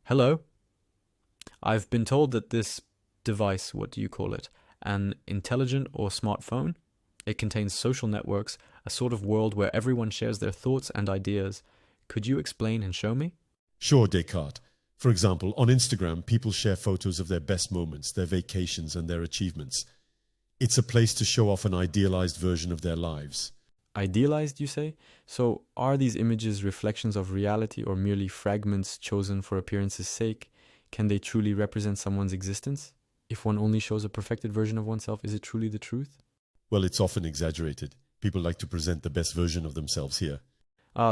Hello. I've been told that this device, what do you call it? An intelligent or smartphone? It contains social networks, a sort of world where everyone shares their thoughts and ideas. Could you explain and show me? Sure, Descartes. For example, on Instagram, people share photos of their best moments, their vacations, and their achievements. It's a place to show off an idealized version of their lives. Idealized, you say? So, are these images reflections of reality or merely fragments chosen for appearance's sake? Can they truly represent someone's existence? If one only shows a perfected version of oneself, is it truly the truth? Well, it's often exaggerated. People like to present the best version of themselves here.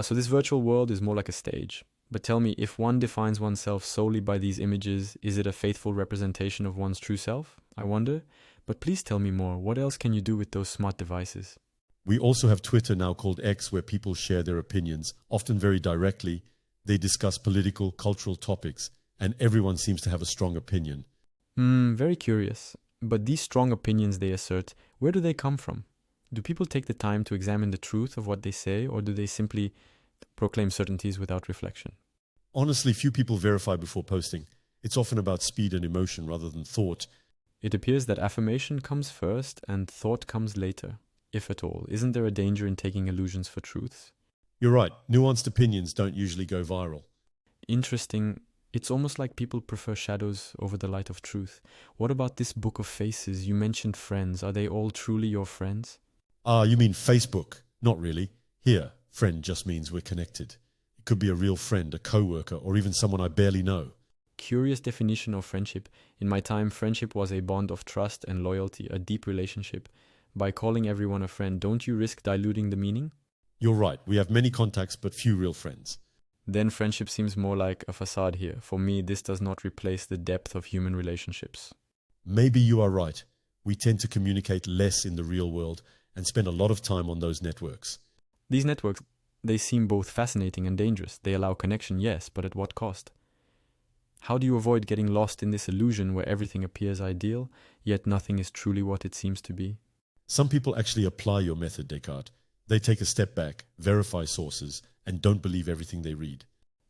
So this virtual world is more like a stage. But tell me, if one defines oneself solely by these images, is it a faithful representation of one's true self? I wonder. But please tell me more. What else can you do with those smart devices? We also have Twitter, now called X, where people share their opinions, often very directly. They discuss political, cultural topics, and everyone seems to have a strong opinion. Very curious. But these strong opinions they assert, where do they come from? Do people take the time to examine the truth of what they say, or do they simply proclaim certainties without reflection? Honestly, few people verify before posting. It's often about speed and emotion rather than thought. It appears that affirmation comes first and thought comes later, if at all. Isn't there a danger in taking illusions for truths? You're right, nuanced opinions don't usually go viral. Interesting. It's almost like people prefer shadows over the light of truth. What about this book of faces? You mentioned friends. Are they all truly your friends? Ah, you mean Facebook? Not really. Here, friend just means we're connected. It could be a real friend, a co-worker, or even someone I barely know. Curious definition of friendship. In my time, friendship was a bond of trust and loyalty, a deep relationship. By calling everyone a friend, don't you risk diluting the meaning? You're right, we have many contacts but few real friends. Then friendship seems more like a facade here. For me, this does not replace the depth of human relationships. Maybe you are right. We tend to communicate less in the real world and spend a lot of time on those networks. These networks, they seem both fascinating and dangerous. They allow connection, yes, but at what cost? How do you avoid getting lost in this illusion where everything appears ideal, yet nothing is truly what it seems to be? Some people actually apply your method, Descartes. They take a step back, verify sources, and don't believe everything they read.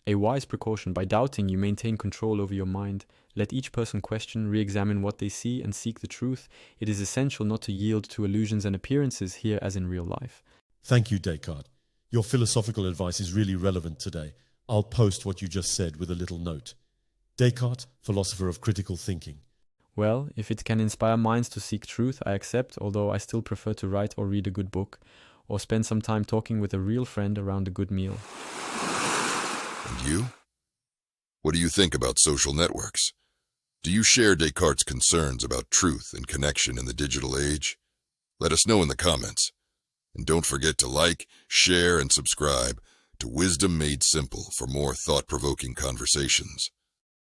A wise precaution. By doubting, you maintain control over your mind. Let each person question, re-examine what they see, and seek the truth. It is essential not to yield to illusions and appearances here as in real life. Thank you, Descartes. Your philosophical advice is really relevant today. I'll post what you just said with a little note. Descartes, philosopher of critical thinking. Well, if it can inspire minds to seek truth, I accept, although I still prefer to write or read a good book, or spend some time talking with a real friend around a good meal. And you? What do you think about social networks? Do you share Descartes' concerns about truth and connection in the digital age? Let us know in the comments. And don't forget to like, share, and subscribe to Wisdom Made Simple for more thought-provoking conversations.